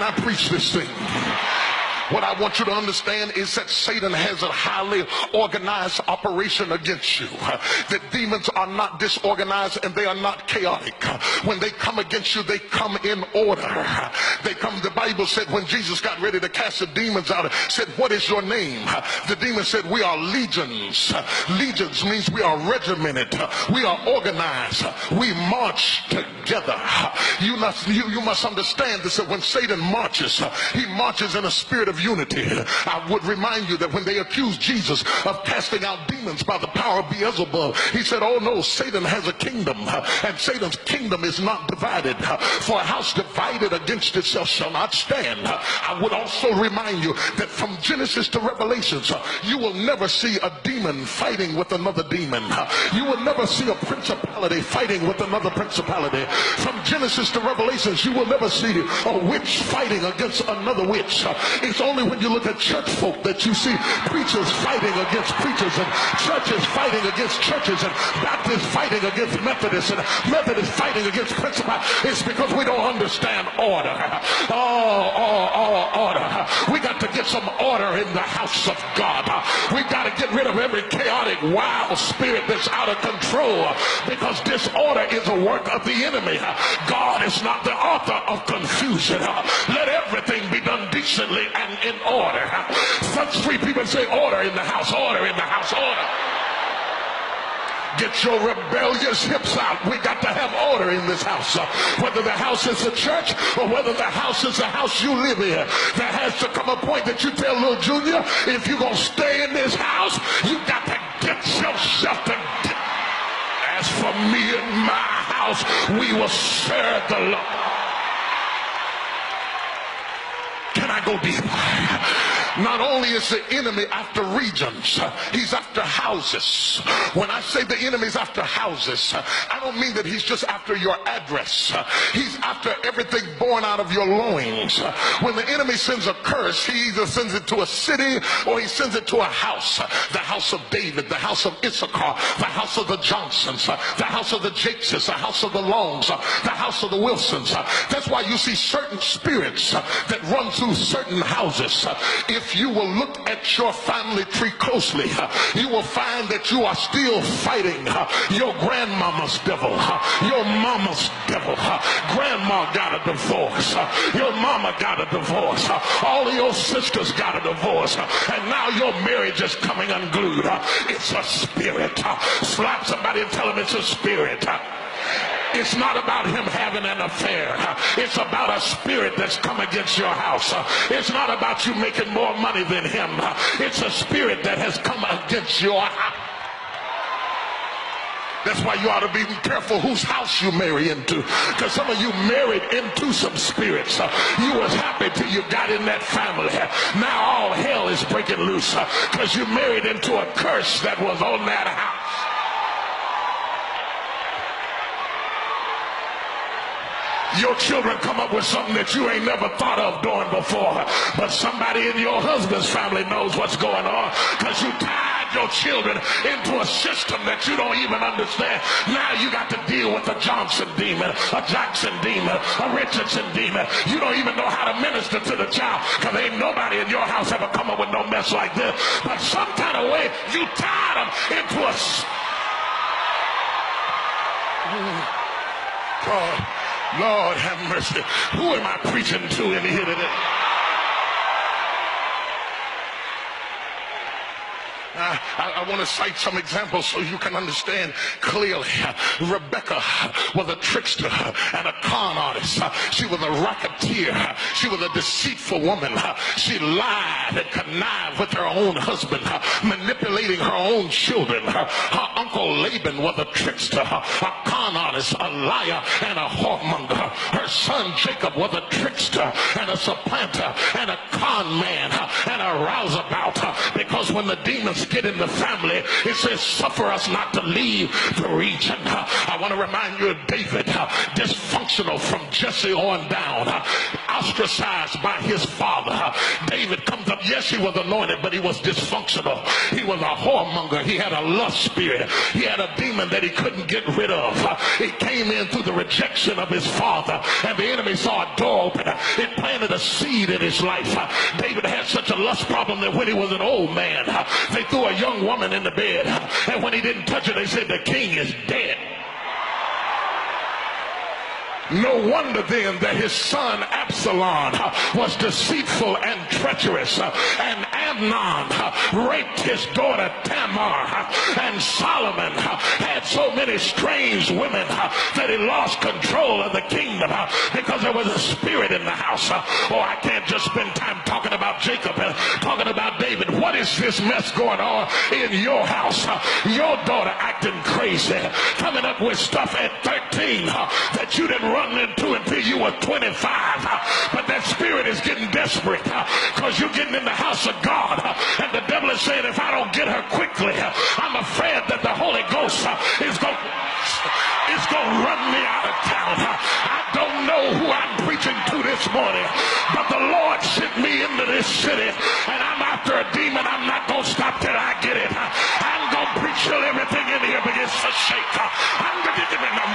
Can I preach this thing? What I want you to understand is that Satan has a highly organized operation against you. That demons are not disorganized and they are not chaotic. When they come against you, they come in order. They come, the Bible said when Jesus got ready to cast the demons out, said, what is your name? The demon said, we are legions. Legions means we are regimented. We are organized. We march together. You must understand this, that when Satan marches, he marches in a spirit of unity. I would remind you that when they accused Jesus of casting out demons by the power of Beelzebub, he said, oh no, Satan has a kingdom, and Satan's kingdom is not divided. For a house divided against itself shall not stand. I would also remind you that from Genesis to Revelations, you will never see a demon fighting with another demon. You will never see a principality fighting with another principality. From Genesis to Revelations, you will never see a witch fighting against another witch. It's only when you look at church folk that you see preachers fighting against preachers, and churches fighting against churches, and Baptists fighting against Methodists, and Methodists fighting against principalities. It's because we don't understand order. Order. We got to get some order in the house of God. We got to get rid of every chaotic, wild spirit that's out of control, because disorder is a work of the enemy. God is not the author of confusion. Let everything be done decently and in order. Such three people say order in the house, order in the house, order. Get your rebellious hips out. We got to have order in this house. Whether the house is a church or whether the house is the house you live in, there has to come a point that you tell little Junior, if you're going to stay in this house, you got to get yourself together. As for me and my house, we will serve the Lord. Can I go deeper? Not only is the enemy after regions, he's after houses. When I say the enemy's after houses, I don't mean that he's just after your address. He's after everything born out of your loins. When the enemy sends a curse, he either sends it to a city or he sends it to a house. The house of David, the house of Issachar, the house of the Johnsons, the house of the Jakeses, the house of the Longs, the house of the Wilsons. That's why you see certain spirits that run through certain houses. If you will look at your family tree closely, you will find that you are still fighting your grandmama's devil, your mama's devil. Grandma got a divorce, your mama got a divorce, all of your sisters got a divorce, and now your marriage is coming unglued. It's a spirit. Slap somebody and tell them it's a spirit. It's not about him having an affair. It's about a spirit that's come against your house. It's not about you making more money than him. It's a spirit that has come against your house. That's why you ought to be careful whose house you marry into, because some of you married into some spirits. You was happy till you got in that family. Now all hell is breaking loose because you married into a curse that was on that house. Your children come up with something that you ain't never thought of doing before, but somebody in your husband's family knows what's going on, because you tied your children into a system that you don't even understand. Now you got to deal with a Johnson demon, a Jackson demon, a Richardson demon. You don't even know how to minister to the child, because ain't nobody in your house ever come up with no mess like this. But some kind of way you tied them into a God. Lord have mercy. Who am I preaching to in here today? I want to cite some examples so you can understand clearly. Rebecca was a trickster and a con artist. She was a racketeer. She was a deceitful woman. She lied and connived with her own husband, manipulating her own children. Her uncle Laban was a trickster, a con artist, a liar, and a whoremonger. Her son Jacob was a trickster and a supplanter and a con man and a rouseabout, because when the demons get in the family, it says suffer us not to leave the region. I want to remind you of David, dysfunctional from Jesse on down, out ostracized by his father. David comes up. Yes, he was anointed, but he was dysfunctional. He was a whoremonger. He had a lust spirit. He had a demon that he couldn't get rid of. It came in through the rejection of his father, and the enemy saw a door open. It planted a seed in his life. David had such a lust problem that when he was an old man, they threw a young woman in the bed, and when he didn't touch her, they said the king is dead. No wonder then that his son Absalom was deceitful and treacherous, and Amnon raped his daughter Tamar, and Solomon had so many strange women that he lost control of the kingdom because there was a spirit in the house. Oh, I can't just spend time talking about Jacob and talking about David. What is this mess going on in your house? Your daughter acting crazy, coming up with stuff at 13 that you didn't run into until you were 25. But that spirit is getting desperate because you're getting in the house of God, and the devil is saying, if I don't get her quickly, I'm afraid that the Holy Ghost is going to run me out of town. I don't know who I'm preaching to this morning, but the Lord sent me into this city, and I'm after a demon. I'm not going to stop till I get it. I'm going to preach till everything in here begins to shake. I'm going to give it a